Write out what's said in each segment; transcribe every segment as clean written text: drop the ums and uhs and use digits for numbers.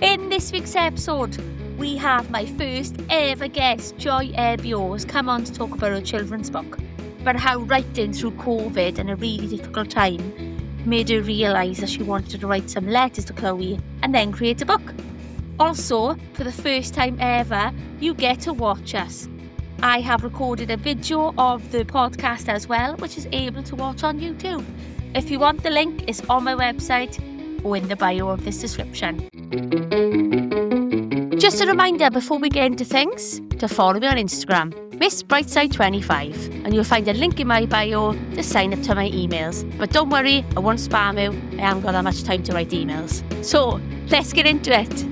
In this week's episode, we have my first ever guest, Joy Ebbio, come on to talk about her children's book, about how writing through COVID and a really difficult time made her realise that she wanted to write some letters to Chloe and then create a book. Also, for the first time ever, you get to watch us. I have recorded a video of the podcast as well, which is able to watch on YouTube. If you want the link, it's on my website or in the bio of this description. Just a reminder before we get into things, to follow me on Instagram, Miss Brightside25, and you'll find a link in my bio to sign up to my emails. But don't worry, I won't spam you. I haven't got that much time to write emails. So, let's get into it.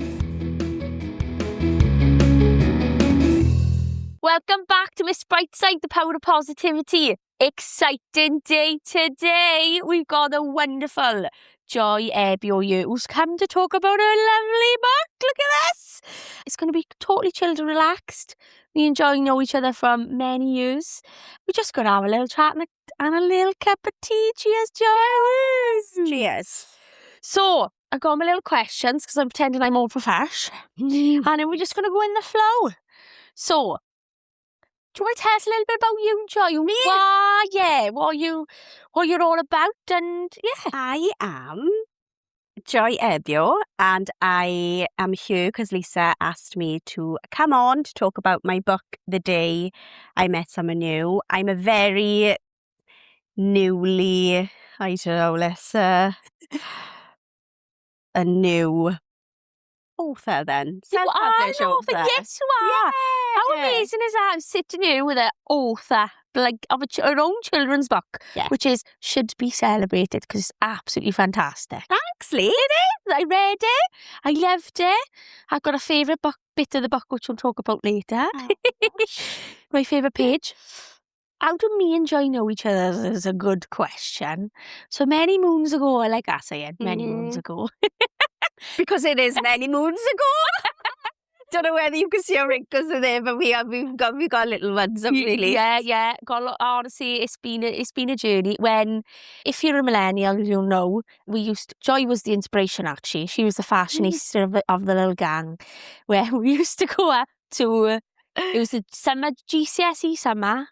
Welcome back to Miss Brightside, the power of positivity. Exciting day today. We've got a wonderful Joy Ebbio here who's come to talk about her lovely book. Look at this. It's going to be totally chilled and relaxed. Me and Joy know each other from many years. We just got to have a little chat and a little cup of tea. Cheers, Joy. Cheers. So, I've got my little questions because I'm pretending I'm all profesh. And then we're just going to go in the flow. So, do you want to tell us a little bit about you, Joy? Me? What you're all about, and yeah. I am Joy Ebbio, and I am here because Lisa asked me to come on to talk about my book the day I met someone new. I'm a very newly, I don't know, a new author then. Self-published author. Yes, you are. Yeah. How amazing is that? I'm sitting here with an author like of her own children's book, which should be celebrated because it's absolutely fantastic. Thanks, Lee. It is. I read it. I loved it. I've got a favourite bit of the book which we'll talk about later. My favourite page. How do me and Joy know each other is a good question. So many moons ago, I like that saying, many moons ago. Because it is many moons ago. Don't know whether you can see our wrinkles in there, but we've got little ones up really. Yeah. Honestly, it's been a journey. If you're a millennial, you'll know Joy was the inspiration actually. She was the fashionista of the little gang, where we used to go up to. It was the summer GCSE summer.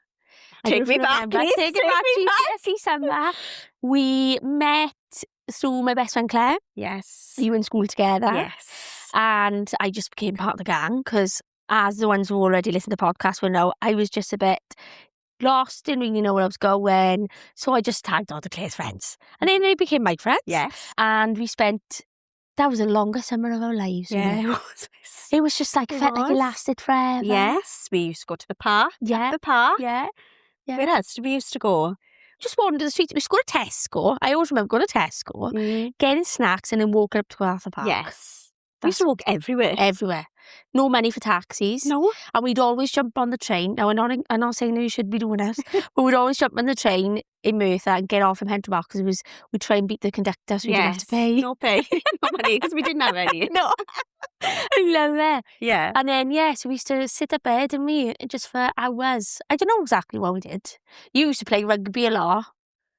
Take me back, please. Take me back, GCSE summer. We met through my best friend Claire. Yes. You were in school together. Yes. And I just became part of the gang because, as the ones who already listen to the podcast will know, I was just a bit lost, didn't really know where I was going. So I just tagged all the Claire's friends. And then they became my friends. Yes. And that was the longest summer of our lives. Yeah, it was. It was just like, felt like it lasted forever. Yes. We used to go to the park. Yeah. The park. Yeah. Where else did we used to go? Just wandered the streets. We used to go to Tesco. I always remember going to Tesco, getting snacks and then walking up to Arthur Park. Yes. We used to walk everywhere. Everywhere. No money for taxis. No. And we'd always jump on the train. Now, I'm not saying that you should be doing this, but we'd always jump on the train in Merthyr and get off from Henton Park because we'd try and beat the conductor so we didn't have to pay. No pay. No money because we didn't have any. No. I love it. Yeah. And then, so we used to sit up bed and we just for hours. I don't know exactly what we did. You used to play rugby a lot.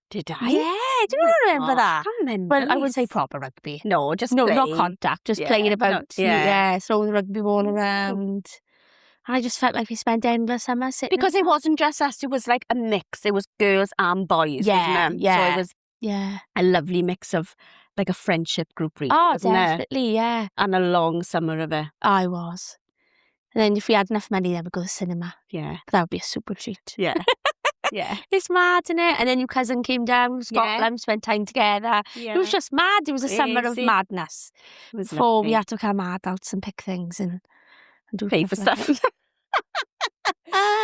Did I? Yeah, do you remember that? I can't remember. Well, I wouldn't say proper rugby. No, just no, playing. Not contact, just playing about, throwing the rugby ball around. And I just felt like we spent endless summer sitting. Because it wasn't just us, it was like a mix. It was girls and boys, wasn't it? Yeah. So it was a lovely mix of like a friendship group, really. Oh, definitely, yeah. And a long summer of it. I was. And then if we had enough money, then we'd go to the cinema. Yeah. That would be a super treat. Yeah. Yeah. It's mad, isn't it? And then your cousin came down from Scotland, spent time together. Yeah. It was just mad. It was a summer of madness. Before we had to come adults and pick things and do pay for stuff.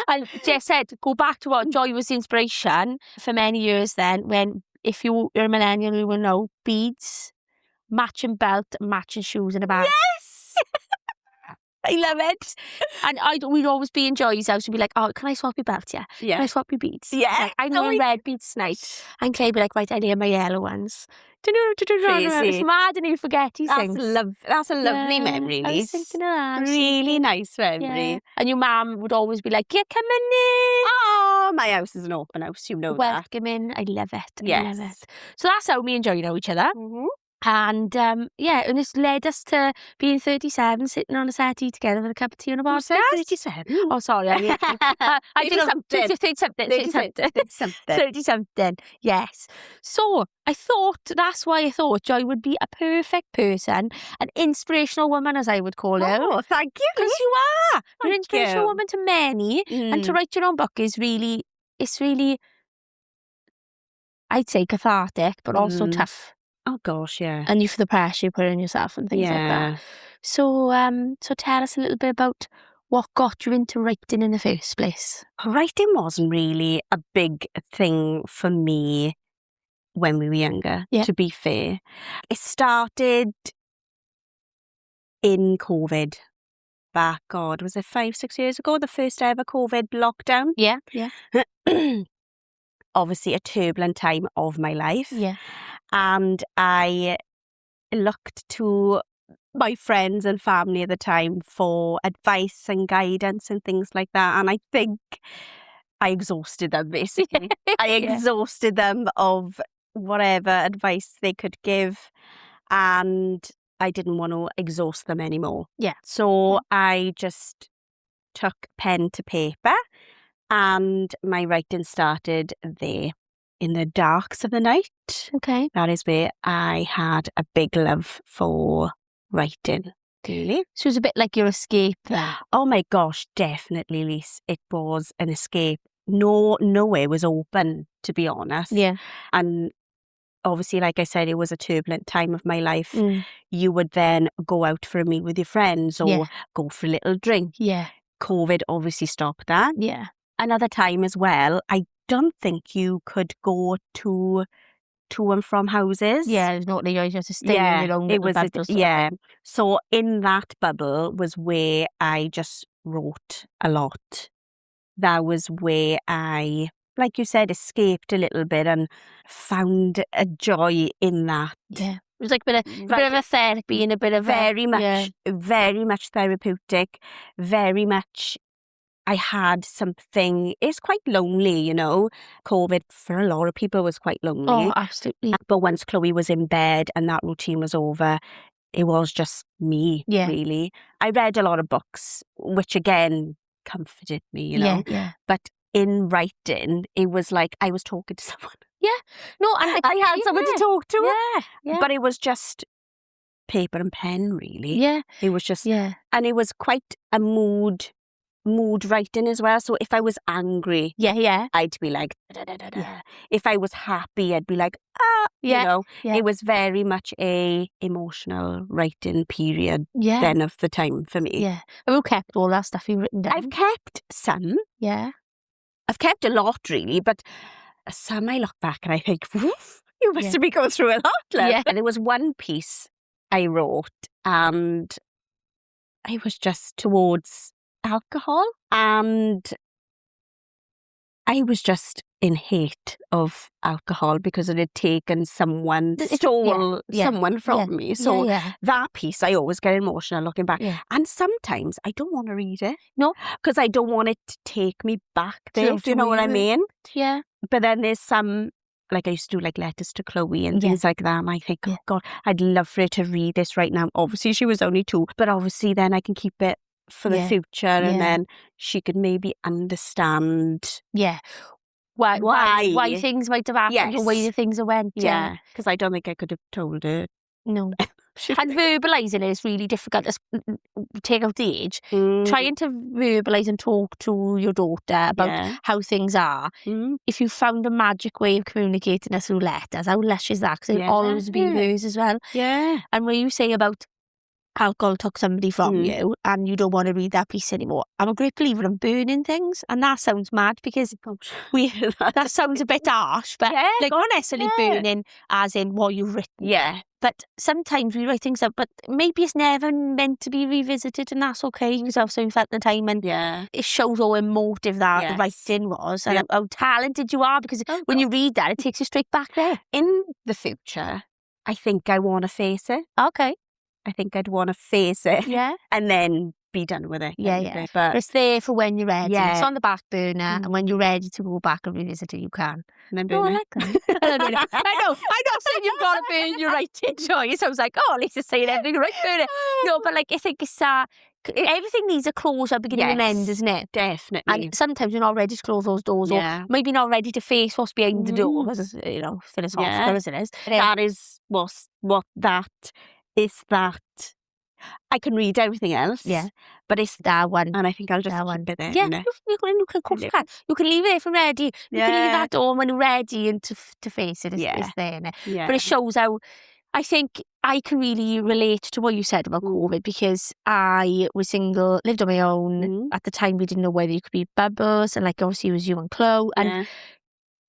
And Jess said, go back to what Joy was the inspiration for many years then, when if you're a millennial, you will know beads, matching belt, matching shoes and a bag. Yes! I love it. And we'd always be in Joy's house and be like, oh, can I swap your belt? Yeah. Yeah. Can I swap your beads? Yeah. Like, I know red beads tonight. And Clay be like, right, I need my yellow ones. Crazy. It's mad and you forget these things. That's a lovely memory, Lise. I was thinking of that. Really nice memory. Yeah. And your mum would always be like, yeah, come in. Oh, my house is an open house, you know that. Welcome in. I love it. Yes. I love it. So that's how me and Joy know each other. Mm-hmm. And and it's led us to being 37, sitting on a settee together with a cup of tea on a podcast. 37? Oh, sorry. I don't know. 30 something. Yes. So I thought, that's why I thought Joy would be a perfect person, an inspirational woman, as I would call her. Oh, thank you. Because you are. You're an Thank inspirational you. woman to many. And to write your own book is really, it's really, I'd say cathartic, but also tough. Oh gosh, yeah. And you for the pressure you put on yourself and things like that. So so tell us a little bit about what got you into writing in the first place. Writing wasn't really a big thing for me when we were younger, to be fair. It started in COVID. Back, God, was it 5-6 years ago? The first ever COVID lockdown? Yeah. Obviously a turbulent time of my life. Yeah. And I looked to my friends and family at the time for advice and guidance and things like that. And I think I exhausted them, basically. I exhausted them of whatever advice they could give. And I didn't want to exhaust them anymore. Yeah. So I just took pen to paper and my writing started there. In the darks of the night. Okay. That is where I had a big love for writing. Really? So it was a bit like your escape then. Oh my gosh, definitely, Lise. It was an escape. Nowhere was open, to be honest. Yeah. And obviously, like I said, it was a turbulent time of my life. You would then go out for a meal with your friends or go for a little drink. Yeah. COVID obviously stopped that. Yeah. Another time as well, I don't think you could go to and from houses. Yeah, there's not you had to stay in your own little bubble. So in that bubble was where I just wrote a lot. That was where I, like you said, escaped a little bit and found a joy in that. Yeah. It was like a bit of a therapy and a bit of very much therapeutic, very much. I had something, it's quite lonely, you know. COVID for a lot of people was quite lonely. Oh, absolutely. But once Chloe was in bed and that routine was over, it was just me, really. I read a lot of books, which again comforted me, you know. Yeah. But in writing, it was like I was talking to someone. Yeah. No, and I had someone to talk to. Yeah. But it was just paper and pen, really. Yeah. It was just, and it was quite a mood writing as well. So if I was angry, I'd be like, da, da, da, da. Yeah. If I was happy, I'd be like, you know. It was very much a emotional writing period then of the time for me. Yeah. Have you kept all that stuff you've written down? I've kept some. Yeah. I've kept a lot, really, but some I look back and I think, you must have been going through a lot, love. Yeah. And there was one piece I wrote and I was just towards alcohol and I was just in hate of alcohol because it had taken someone, stole someone from me. So that piece, I always get emotional looking back. Yeah. And sometimes I don't want to read it. No. Because I don't want it to take me back there. Do you know what I mean? Yeah. But then there's some, like I used to do like letters to Chloe and things like that. And I think, oh God, I'd love for her to read this right now. Obviously she was only 2, but obviously then I can keep it for the future and then she could maybe understand why things might have happened, the way the things have went. Yeah, because I don't think I could have told her. No. And verbalising it is really difficult. Take out the age. Trying to verbalise and talk to your daughter about how things are. If you found a magic way of communicating it through letters, how lush is that? Because it'll always be hers as well. Yeah. And when you say about alcohol took somebody from you and you don't want to read that piece anymore, I'm a great believer in burning things, and that sounds mad because that sounds a bit harsh, but like not necessarily burning as in what you've written. Yeah. But sometimes we write things up, but maybe it's never meant to be revisited, and that's okay. You have something at the time, and it shows how emotive that writing was, and how talented you are. Because when you read that, it takes you straight back there. In the future, I think I want to face it. Okay. I think I'd want to face it. Yeah. And then be done with it. Yeah, kind of yeah. thing. But But it's there for when you're ready. Yeah. It's on the back burner, and when you're ready to go back and revisit it, you can. then No, I burn like that. I know. I'm not saying you've got to burn your right in, Joy. So I was like, oh, Lisa's saying everything right, burn it. No, but like I think it's everything needs a closure, beginning and end, isn't it? Definitely. And sometimes you're not ready to close those doors, Yeah. or maybe not ready to face what's behind the door, because philosophical as it is. That is what that is. That I can read everything else. Yeah. But it's That one. and I think I'll just That keep one. it there. Yeah, innit? you can, of course you can. You can leave it if you're ready. You can leave Yeah. that door when you're ready and to face it. It's there, innit? Yeah. But it shows how, I think I can really relate to what you said about COVID, because I was single, lived on my own. At the time, we didn't know whether you could be bubbles, and like obviously it was you and Chloe. And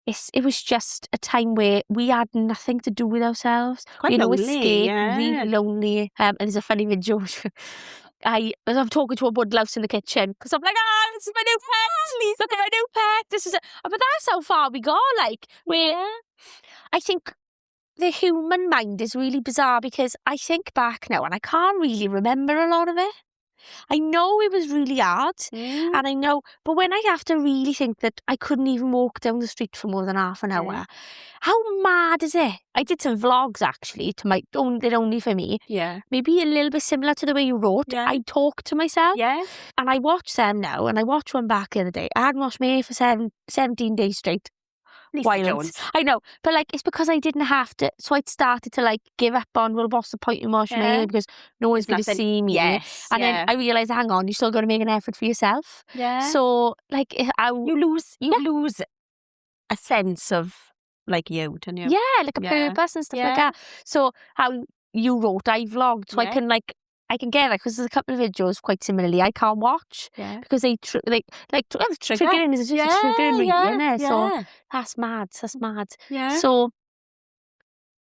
it was just a time where we had nothing to do with ourselves. Quite lonely, escape, really lonely. And there's a funny video. I'm talking to a woodlouse in the kitchen because I'm like, this is my new pet. Look at my new pet. But that's how far we got. Like, where I think the human mind is really bizarre, because I think back now and I can't really remember a lot of it. I know it was really hard, and I know, but when I have to really think that I couldn't even walk down the street for more than half an hour, how mad is it? I did some vlogs actually they're only for me. Yeah. Maybe a little bit similar to the way you wrote. Yeah. I talk to myself. Yeah. And I watch them now, and I watched one back the other day. I hadn't washed my hair for 17 days straight. Violence. I know, but like it's because I didn't have to, so I'd started to like give up on, well, what's the point in washing my hair, because no one's going to see me. Yes. And then I realised, hang on, you still got to make an effort for yourself. Yeah. So like you lose a sense of like you, don't you? Yeah, like a purpose and stuff like that. So how you wrote, I vlogged, so I can get it, because there's a couple of videos quite similarly I can't watch because they triggering is just triggering me, innit? So that's mad. Yeah. So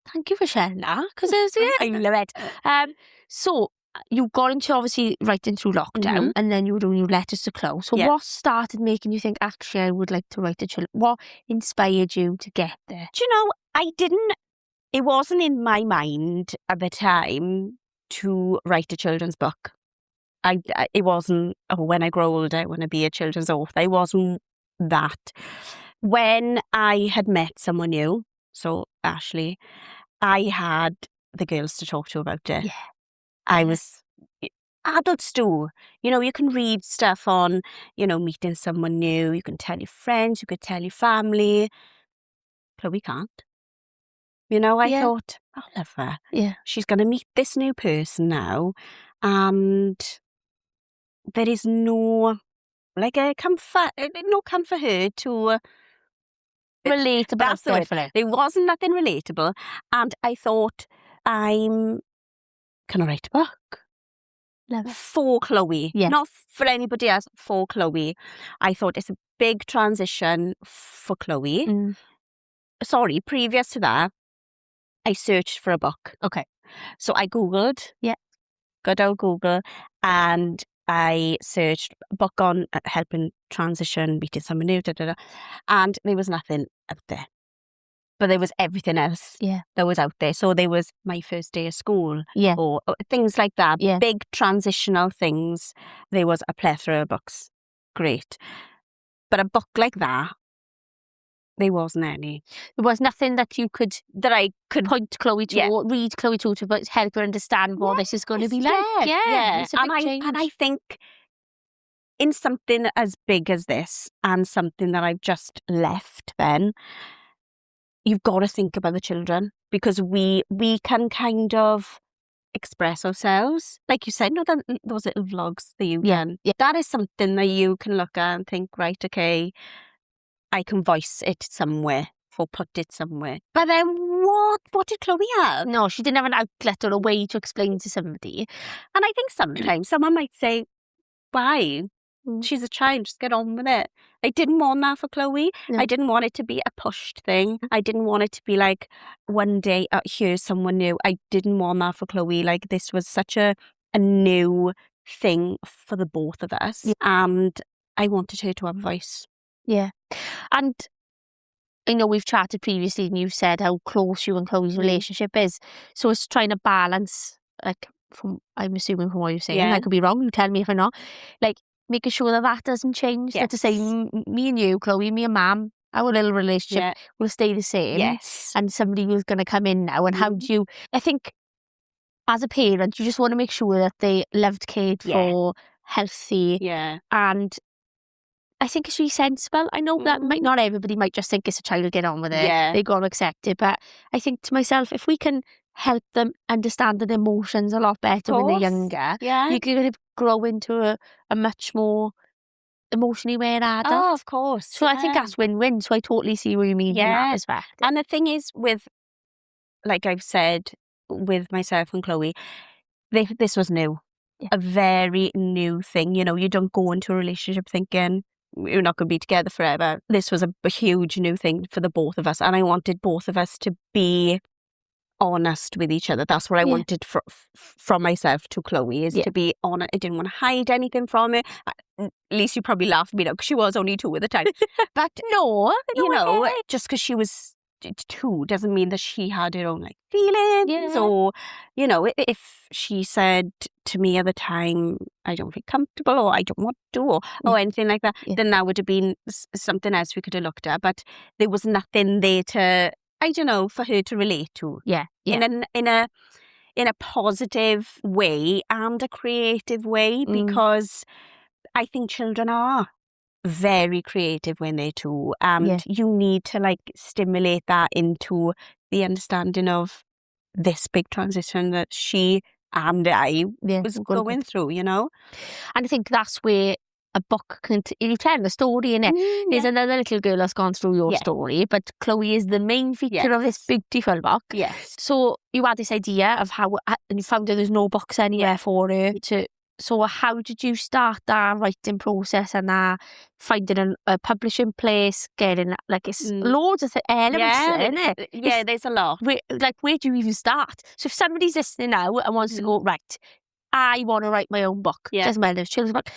thank you for sharing that, because I love it. So you got into obviously writing through lockdown, and then you were doing your letters to Chloe. So what started making you think, actually, I would like to write a children? What inspired you to get there? Do you know, it wasn't in my mind at the time to write a children's book. It wasn't, when I grow older, I want to be a children's author. It wasn't that. When I had met someone new, so Ashley, I had the girls to talk to about it. Yeah. I was, adults do. You can read stuff on, meeting someone new. You can tell your friends, you could tell your family. Chloe can't. I thought, I'll love her. Yeah. She's going to meet this new person now, and there is no, like, a comfort, no comfort for her to relatable. That's the word. There wasn't nothing relatable, and I thought, can I write a book? Love it. For Chloe, not for anybody else. For Chloe, I thought it's a big transition for Chloe. Sorry, previous to that, I searched for a book. Okay. So I Googled. Yeah. Good old Google. And I searched a book on helping transition, meeting someone new, and there was nothing out there. But there was everything else that was out there. So there was My First Day of School. Or things like that. Big transitional things. There was a plethora of books. Great. But a book like that, there wasn't any. There was nothing that I could point Chloe to or read Chloe to help her understand what this is going to be like. Yeah. It's a big change. And I think in something as big as this, and something that I've just left then, you've got to think about the children, because we can kind of express ourselves. Like you said, those little vlogs that you can. Yeah. That is something that you can look at and think, right, okay, I can voice it somewhere or put it somewhere. But then what did Chloe have? No, she didn't have an outlet or a way to explain to somebody. And I think sometimes someone might say, why? She's a child, just get on with it. I didn't want that for Chloe. No. I didn't want it to be a pushed thing. I didn't want it to be like, one day, here's someone new. I didn't want that for Chloe. Like, this was such a new thing for the both of us. Yeah. And I wanted her to have a voice. Yeah. And I know we've chatted previously, and you said how close you and Chloe's relationship is. So it's trying to balance, like, I'm assuming from what you're saying, Yeah. I could be wrong, you tell me if I'm not, like making sure that doesn't change. Like to say, Yes. me and you, Chloe, me and Mam, our little relationship Yeah. will stay the same. Yes. And somebody who's going to come in now, and how do you, I think as a parent, you just want to make sure that they loved, cared Yeah. for, healthy, Yeah. and I think it's really sensible. I know that not everybody might just think it's a child, get on with it. Yeah. They got to accept it. But I think to myself, if we can help them understand their emotions a lot better when they're younger, Yeah. you're going to grow into a much more emotionally aware adult. Oh, of course. So I think that's win-win. So I totally see what you mean from that perspective. And the thing is with, like I've said, with myself and Chloe, this was new. Yeah. A very new thing. You know, you don't go into a relationship thinking we're not going to be together forever. This was a huge new thing for the both of us. And I wanted both of us to be honest with each other. That's what I wanted from myself to Chloe, is to be honest. I didn't want to hide anything from her. At least you probably laughed at me now because she was only 2 at the time. But no, you know, just because she was 2 doesn't mean that she had her own like feelings, or you know, if she said to me at the time, I don't feel comfortable, or I don't want to, or anything like that, then that would have been something else we could have looked at. But there was nothing there to, I don't know, for her to relate to. In a positive way and a creative way, because I think children are very creative when they're 2, and you need to like stimulate that into the understanding of this big transition that she and I was going through, you know. And I think that's where a book can, you tell the story in it. There's another little girl that's gone through your story, but Chloe is the main feature of this beautiful book. So you had this idea of how, and you found that there's no books anywhere for her to. So how did you start that writing process and finding a publishing place, getting like it's loads of elements in it? Yeah, there's a lot. Where do you even start? So if somebody's listening now and wants to go, right, I want to write my own book. Doesn't matter if it's children's book.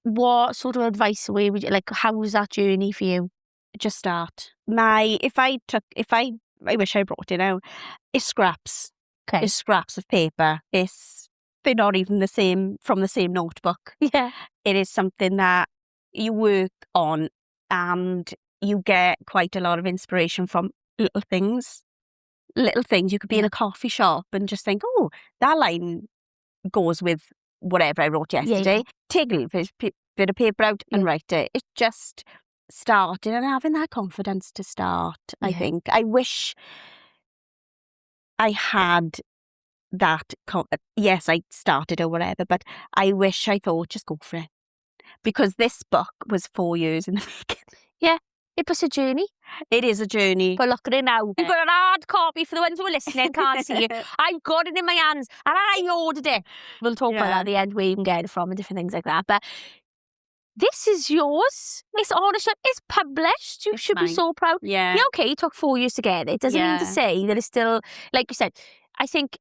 What sort of advice would you, like, how was that journey for you? Just start. I wish I brought it out. It's scraps. Okay. It's scraps of paper. They're not even from the same notebook. Yeah. It is something that you work on, and you get quite a lot of inspiration from little things. Little things. You could be in a coffee shop and just think, oh, that line goes with whatever I wrote yesterday. Take a little bit of paper out and write it. It's just starting and having that confidence to start, I think. I wish I had that. Yes, I started or whatever, but I wish I thought, just go for it. Because this book was 4 years in the making. Yeah. It was a journey. It is a journey. But look at it now. We've got an hard copy for the ones who are listening, can't see it. I've got it in my hands and I ordered it. We'll talk about that at the end, where you can get it from and different things like that. But this is yours. It's ownership. It's published. You should be so proud. Yeah. Okay, it took 4 years to get it. It doesn't mean to say that it's still, like you said, I think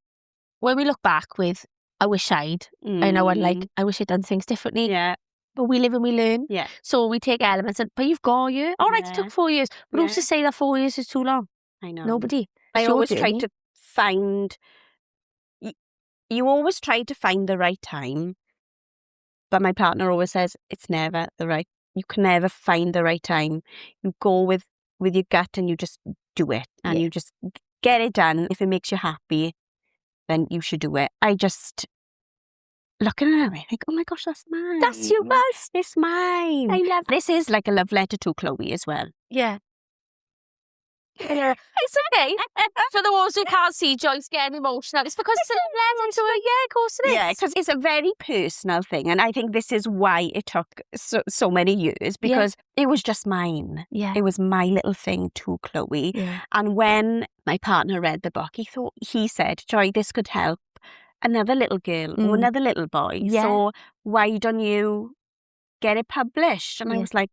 when we look back with, I wish I'd, I know, I wish I'd done things differently. Yeah. But we live and we learn. Yeah. So we take elements, but you've got you. All right, it took 4 years. But who's to say that 4 years is too long? I know. Nobody. I always try to find, you always try to find the right time. But my partner always says, it's never the right, you can never find the right time. You go with your gut and you just do it. And you just get it done. If it makes you happy, then you should do it. I just, looking at it, I think, oh my gosh, that's mine. That's you, Buzz. It's mine. I love this. Is like a love letter to Chloe as well. Yeah. It's okay. For the ones who can't see Joyce getting emotional, it's because it's a love letter to her. Yeah, of course it is. Yeah, because it's a very personal thing. And I think this is why it took so many years, because it was just mine. Yeah. It was my little thing to Chloe. Yeah. And when my partner read the book, he said, Joy, this could help another little girl or another little boy. Yeah. So why don't you get it published? And I was like,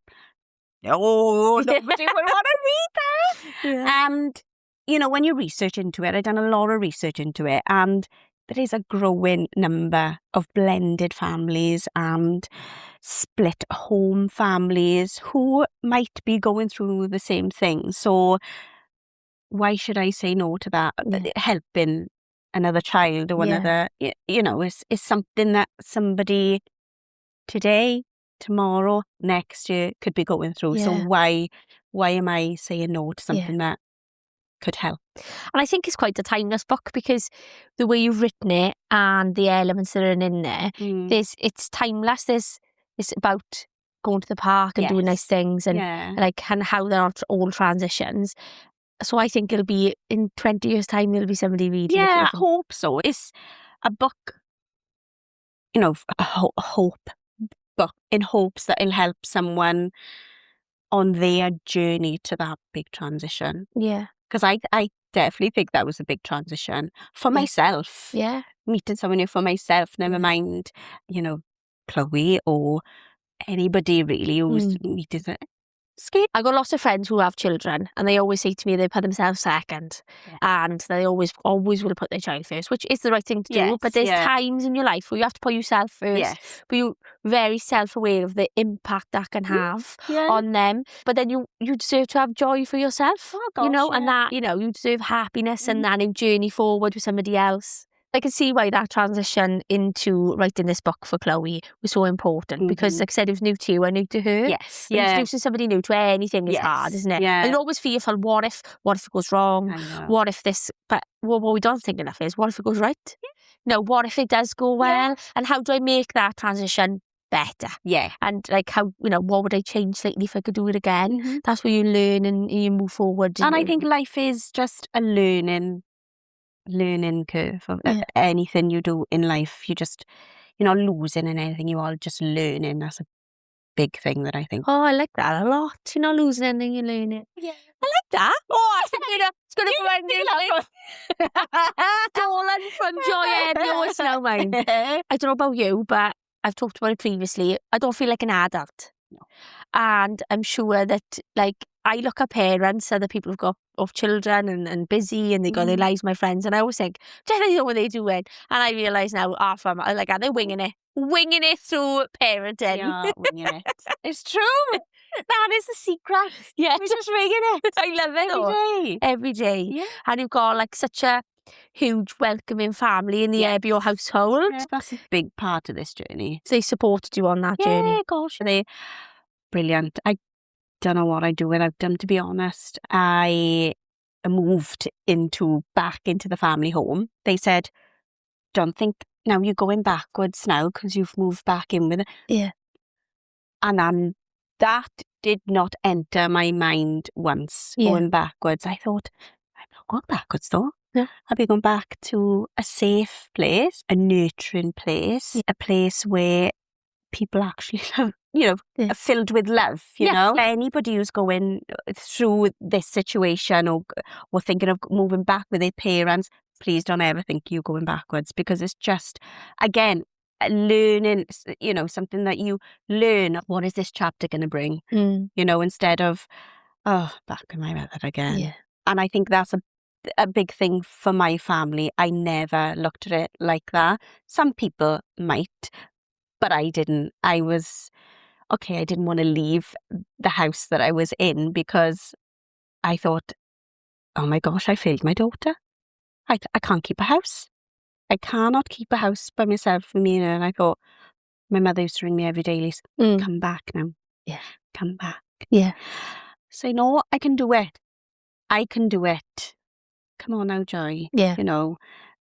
no, nobody would want to read that. Yeah. And, you know, when you research into it, I've done a lot of research into it, and there is a growing number of blended families and split home families who might be going through the same thing. So why should I say no to that? Helping another child or another, you know, is something that somebody today, tomorrow, next year could be going through. So why am I saying no to something that could help? And I think it's quite a timeless book because the way you've written it and the elements that are in there, it's timeless. It's about going to the park and doing nice things and and how they're all transitions. So I think it'll be in 20 years' time, there'll be somebody reading it. Yeah, I hope so. It's a book, you know, a hope book in hopes that it'll help someone on their journey to that big transition. Yeah. Because I definitely think that was a big transition for myself. Yeah. Meeting someone new for myself, never mind, you know, Chloe or anybody really who's meeting it. Scary. I've got lots of friends who have children and they always say to me they put themselves second and they always will put their child first, which is the right thing to do. But there's times in your life where you have to put yourself first, but you're very self-aware of the impact that can have on them. But then you deserve to have joy for yourself, you know, and that, you know, you deserve happiness and that new journey forward with somebody else. I can see why that transition into writing this book for Chloe was so important because, like I said, it was new to you and new to her. Yes, Introducing somebody new to anything is hard, isn't it? Yeah. And you're always fearful, what if it goes wrong? I know. What if this, but what we don't think enough is, what if it goes right? No, what if it does go well? And how do I make that transition better? Yeah. And like how, you know, what would I change slightly if I could do it again? That's where you learn and you move forward. And I think life is just a learning curve of anything you do in life. You're not losing in anything, you are just learning. That's a big thing that I think. Oh, I like that a lot. You're not losing anything, you learn it. Yeah. I like that. Oh, I think it's going to be stolen from Joy Edwards. It's now mine. I don't know about you, but I've talked about it previously. I don't feel like an adult. No. And I'm sure that, like, I look at parents, other people who've got children and busy and they got their lives, my friends, and I always think, do they know what they're doing? And I realise now, they're winging it through parenting. Yeah, winging it. It's true. That is the secret. Yeah. We're just winging it. I love it. Every day. Yeah. And you've got like such a huge welcoming family in the Ebbio household. Yeah, that's a big part of this journey. They supported you on that journey. Yeah, gosh. They're brilliant. I don't know what I'd do without them, to be honest. I moved back into the family home. They said, don't think now you're going backwards now because you've moved back in with it. Yeah. And that did not enter my mind once, going backwards. I thought, I'm not going backwards though. Yeah. I'll be going back to a safe place, a nurturing place, a place where people actually love, are filled with love, you know. Anybody who's going through this situation or thinking of moving back with their parents, please don't ever think you're going backwards, because it's just, again, learning, something that you learn. What is this chapter going to bring? Instead of, back in my method again. Yeah. And I think that's a big thing for my family. I never looked at it like that. Some people might, but I didn't. I didn't want to leave the house that I was in because I thought, oh my gosh, I failed my daughter. I can't keep a house. I cannot keep a house by myself for me. And I thought, my mother used to ring me every day, Lisa, come back now. Yeah. Come back. Yeah. Say, no, I can do it. I can do it. Come on now, Joy. Yeah.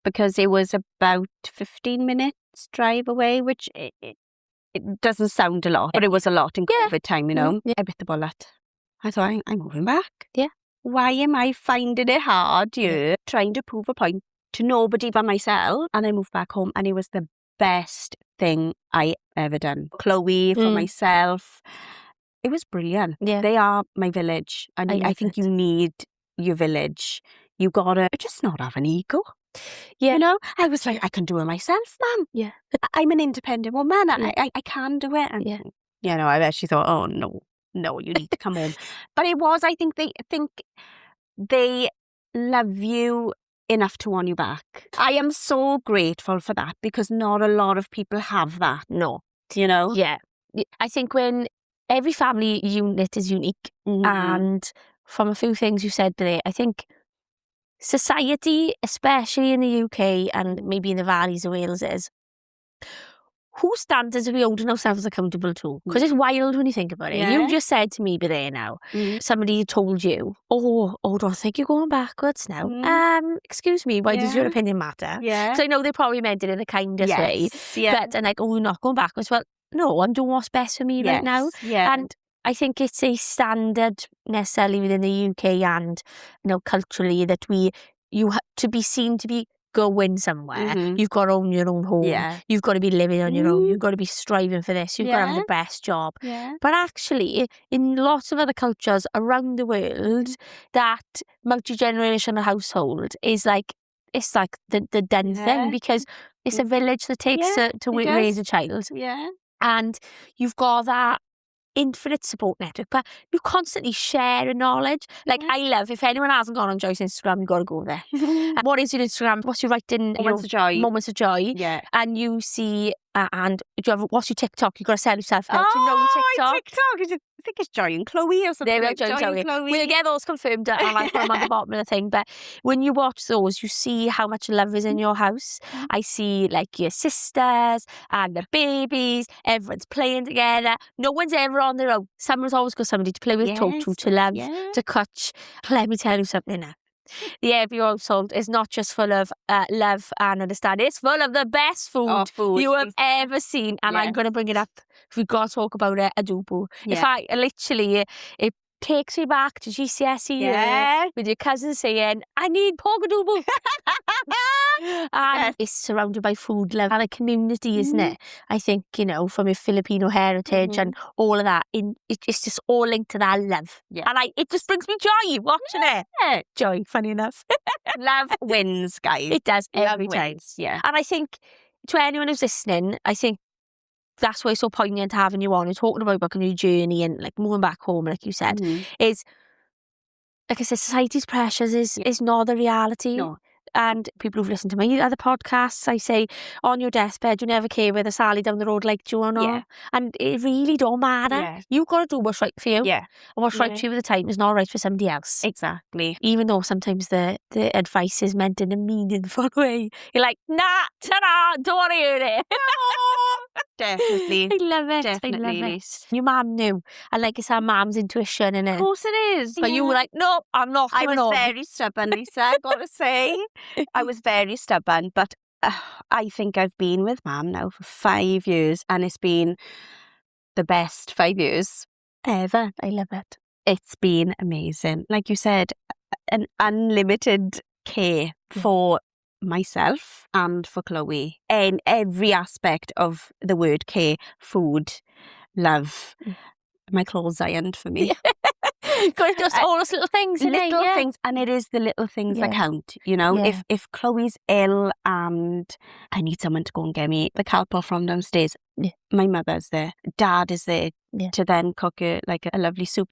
Because it was about 15 minutes drive away, which it doesn't sound a lot, but it was a lot in COVID time, Yeah. I bit the bullet. I thought, I'm moving back. Yeah. Why am I finding it hard, trying to prove a point to nobody but myself? And I moved back home, and it was the best thing I ever done. Chloe, for myself. It was brilliant. Yeah. They are my village. And I think you need your village. You gotta just not have an ego. Yeah. I was like, I can do it myself, Mum. Yeah. I'm an independent woman. I can do it. And, I bet she thought, oh, no, you need to come home. But it was, I think they love you enough to want you back. I am so grateful for that, because not a lot of people have that. No. Yeah. I think when every family unit is unique, and from a few things you said today, I think society, especially in the UK and maybe in the valleys of Wales, is whose standards are we holding ourselves accountable to? Because it's wild when you think about it. Yeah. You just said to me there now, somebody told you, oh, I think you're going backwards now. Excuse me, why does your opinion matter? Yeah. So I know they probably meant it in the kindest way. Yeah. But, and like, oh, you're not going backwards. Well, no, I'm doing what's best for me right now. Yeah. And I think it's a standard necessarily within the UK and, culturally that you have to be seen to be going somewhere. You've got to own your own home. Yeah. You've got to be living on your own. You've got to be striving for this. You've got to have the best job. Yeah. But actually, in lots of other cultures around the world, that multi-generational household is like, it's like the done thing, because it's a village that takes to raise a child. Yeah. And you've got that infinite support network, but you constantly share knowledge. Like, I love, if anyone hasn't gone on Joy's Instagram, you've got to go there. And what is your Instagram? What's your writing? Moments of joy. Moments of joy. Yeah. And you see, and do you have, what's your TikTok? You've got to sell yourself now. Do you know your TikTok? I think it's Joy and Chloe or something. There we go, Joy and Chloe. We'll get those confirmed and I'll put them on the bottom of the thing. But when you watch those, you see how much love is in your house. I see like your sisters and the babies, everyone's playing together. No one's ever on their own. Someone's always got somebody to play with, talk to love, to catch. Let me tell you something now. The Abbey household is not just full of love and understanding. It's full of the best food you have ever seen. And I'm going to bring it up. If we've got to talk about it, adobo. If I literally, it takes me back to GCSE with your cousin saying, I need pork adobo. And it's surrounded by food love and a community, isn't it? I think, from your Filipino heritage and all of that, it's just all linked to that love. And it just brings me joy watching it. Joy, funny enough. Love wins, guys. It does every love time. Wins, yeah. And I think to anyone who's listening, I think that's why it's so poignant having you on and talking about booking your journey and like moving back home, like you said, is, like I said, society's pressures is not the reality. No. And people who've listened to my other podcasts, I say, on your deathbed, you never care whether Sally down the road liked you or not. Yeah. And it really don't matter. Yeah. You've got to do what's right for you. Yeah. And what's right for you at the time is not right for somebody else. Exactly. Even though sometimes the advice is meant in a meaningful way. You're like, nah, ta-da, don't want to hear it. Definitely. I love it. Definitely. I love it. Your mum knew. And like it's our mum's intuition, innit? Of course it is. But you were like, no, I'm not coming on. I was very stubborn, Lisa, I got to say. I was very stubborn, but I think I've been with Mum now for 5 years and it's been the best 5 years ever. I love it. It's been amazing. Like you said, an unlimited care for myself and for Chloe in every aspect of the word care, food, love. My clothes ironed for me. Just all those little things, little things, and it is the little things that count. If Chloe's ill and I need someone to go and get me the calpol from downstairs, my mother's there, Dad is there to then cook a lovely soup.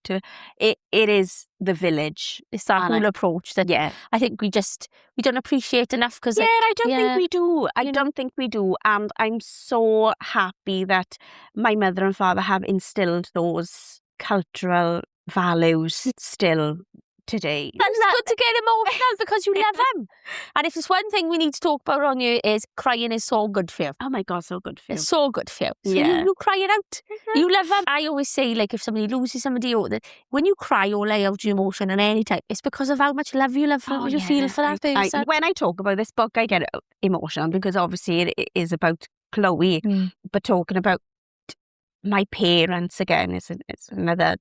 It is the village. It's that whole approach that I think we don't appreciate enough because I don't think we do. I don't think we do, and I'm so happy that my mother and father have instilled those cultural values still today. That's good to get emotional because you love them. And if there's one thing we need to talk about on you is crying is so good for you. Oh my God, so good for you. It's so good for you. So you cry it out. You love them. I always say, like, if somebody loses somebody, when you cry or lay out your emotion at any time, it's because of how much love you feel for that person. When I talk about this book, I get emotional because obviously it is about Chloe, but talking about my parents again is another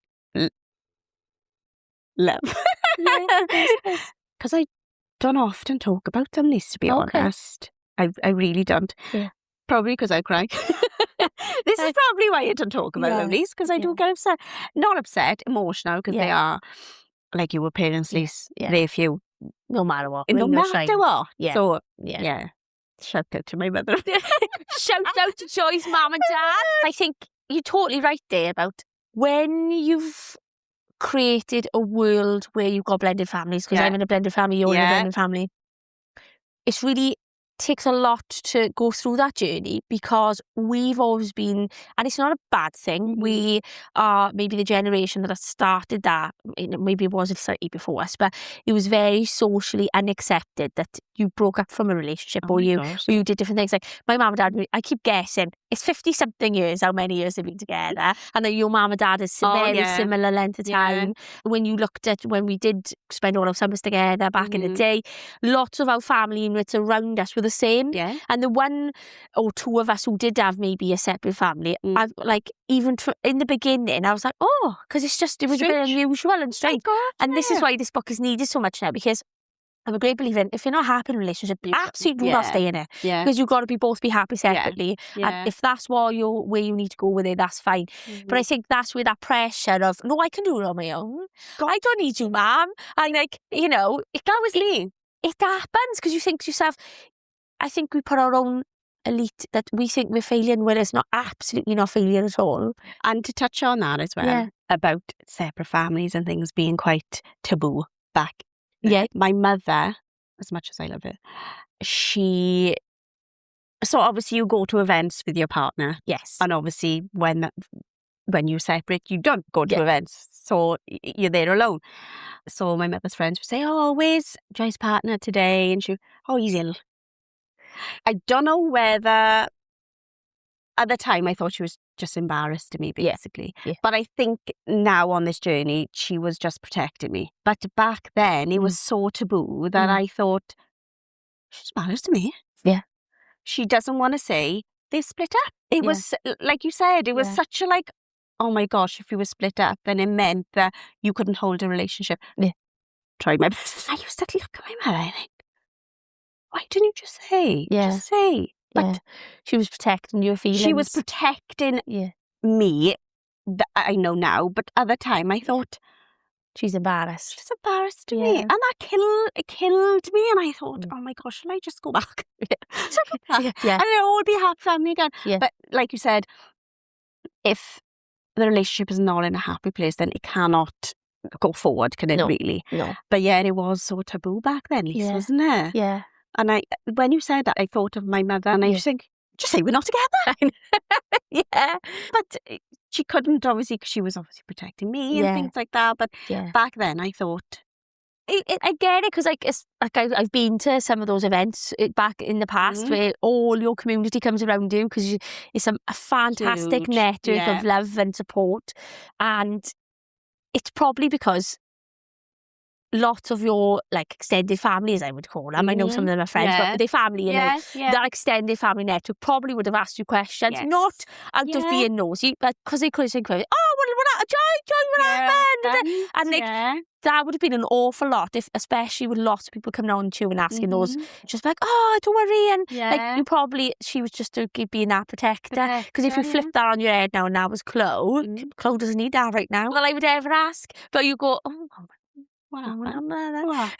love. Because I don't often talk about them, to be honest. I really don't. Yeah. Probably because I cry. This is probably why I don't talk about them, because I do get upset. Not upset, emotional, because they are, like you were parents, Lise, they're few. No matter what. No matter what. Yeah. So, shout out to my mother. Shout out to Joy's mum and dad. I think you're totally right there about when you've created a world where you've got blended families, because I'm in a blended family, you're in a blended family. It's really takes a lot to go through that journey because we've always been, and it's not a bad thing, we are maybe the generation that started that, maybe it wasn't slightly before us, but it was very socially unaccepted that you broke up from a relationship or you did different things. Like my mum and dad, I keep guessing, it's 50-something years, how many years they've been together, and then your mum and dad is very similar length of time. When you looked at when we did spend all our summers together back in the day, lots of our family units around us were the same. Yeah. And the one or two of us who did have maybe a separate family, I've, like, even in the beginning, I was like, oh, because it was a bit unusual and strange. And this is why this book is needed so much now, because I'm a great believer in, if you're not happy in a relationship, absolutely do not stay in it. Because you've got to both be happy separately. And if that's where you need to go with it, that's fine. But I think that's where that pressure of, no, I can do it on my own. I don't need you, ma'am. And like, you know, it happens because you think to yourself, I think we put our own elite that we think we're failing, where it's not, absolutely not failure at all. And to touch on that as well, about separate families and things being quite taboo back. Yeah. My mother, as much as I love it, so obviously you go to events with your partner. Yes. And obviously when you separate, you don't go to events. So you're there alone. So my mother's friends would say, oh, where's Joy's partner today? And he's ill. I don't know whether, at the time I thought she was just embarrassed of me, basically. But I think now on this journey, she was just protecting me. But back then, it was so taboo that I thought, she's embarrassed of me. Yeah. She doesn't want to say they've split up. It was, like you said, it was such a like, oh my gosh, if you were split up, then it meant that you couldn't hold a relationship. Yeah. Tried my best. I used to look at my mother, I think, why didn't you just say? Just say. But she was protecting your feelings. She was protecting me, I know now, but at the time I thought, she's embarrassed. She's embarrassed to me. And that killed me. And I thought, oh my gosh, shall I just go back? And it'll all be happy family again. But like you said, if the relationship is not in a happy place, then it cannot go forward, can it really? No. But it was so taboo back then, Lisa, wasn't it? Yeah. And when you said that, I thought of my mother, and I think, just say we're not together. But she couldn't, obviously, because she was obviously protecting me and things like that. But back then, I thought, I get it, because I've been to some of those events back in the past where all your community comes around you, because it's a fantastic network of love and support. And it's probably because lots of your extended family, as I would call them, I know some of them are friends, but their family, that extended family network probably would have asked you questions, not out of being nosy, but because they could think, oh, what happened? And that would have been an awful lot, especially with lots of people coming on to you and asking those, just like, oh, don't worry. And she was just being that protector. Because if you flip that on your head now, and that was Chloe, Chloe doesn't need that right now, well, I would ever ask. But you go, oh,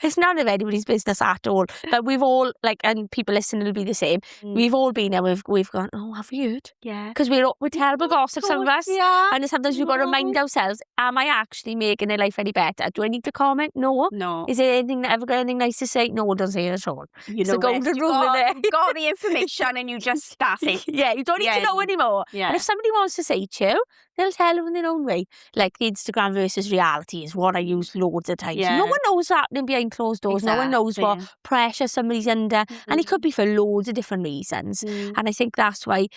it's none of anybody's business at all. But we've all, and people listening will be the same. We've all been there. We've gone, oh, have you heard? Yeah. Because we're terrible gossips, some of us. Yeah. And sometimes we've got to remind ourselves, am I actually making their life any better? Do I need to comment? No. Is there ever got anything nice to say? No, don't say it at all. It's a golden rule in there. You've got the information and you just, that's it. You don't need to know anymore. Yeah. And if somebody wants to say to you, they'll tell you in their own way. Like the Instagram versus reality is what I use loads of times. No one knows what's happening behind closed doors. Exactly. No one knows what pressure somebody's under. And it could be for loads of different reasons. And I think that's why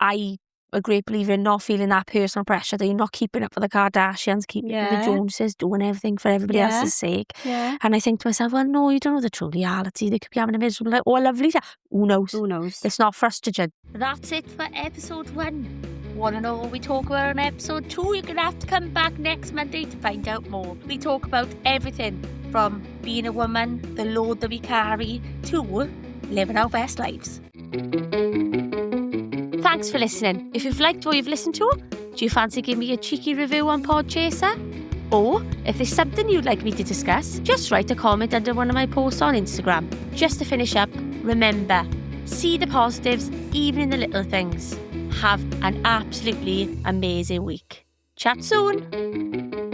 I'm a great believer in not feeling that personal pressure, that you're not keeping up with the Kardashians, keeping up with the Joneses, doing everything for everybody else's sake. Yeah. And I think to myself, well, no, you don't know the true reality. They could be having a miserable or a lovely time. Who knows? It's not for us to judge. That's it for episode 1. Want to know what we talk about in episode 2? You're going to have to come back next Monday to find out more. We talk about everything from being a woman, the load that we carry, to living our best lives. Thanks for listening. If you've liked what you've listened to, do you fancy giving me a cheeky review on Podchaser? Or if there's something you'd like me to discuss, just write a comment under one of my posts on Instagram. Just to finish up, remember, see the positives even in the little things. Have an absolutely amazing week. Chat soon.